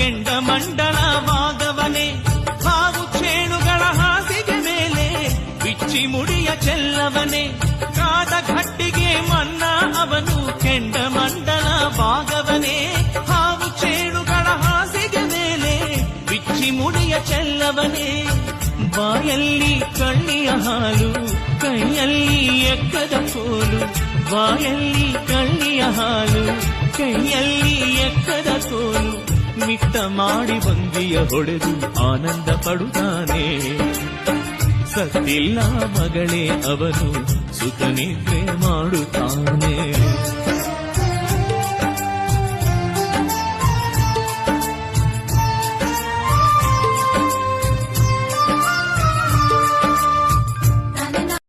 ಕೆಂಡಮಂಡಲವಾದವನೇ ಹಾವು ಚೇಳುಗಳ ಹಾಸಿಗೆ ಮೇಲೆ ಬಿಚ್ಚಿ ಮುಡಿಯ ಚೆಲ್ಲವನೇ ಕಾದ ಘಟ್ಟಿಗೆ ಮನ್ನ ಅವನು ಕೆಂಡಮಂಡಲವಾಗವನೇ ಹಾವು ಚೇಳುಗಳ ಹಾಸಿಗೆ ಮೇಲೆ ಬಿಚ್ಚಿ ಮುಡಿಯ ಚೆಲ್ಲವನೇ ಬಾಯಲ್ಲಿ ಕಳ್ಳಿಯ ಹಾಲು ಕೈಯಲ್ಲಿ ಎಕ್ಕದ ಕೋಲು ಬಾಯಲ್ಲಿ ಕಳ್ಳಿಯ ಹಾಲು ಕೈಯಲ್ಲಿ ಎಕ್ಕದ ಕೋಲು ಮಿಟ್ಟ ಮಾಡಿ ಬಂದಿಯ ಹೊಡೆದು ಆನಂದ ಪಡುತ್ತಾನೆ ಸತ್ತಿಲ್ಲ ಮಗಳೇ ಅವನು ಸುಖ ನಿದ್ರೆ ಮಾಡುತ್ತಾನೆ.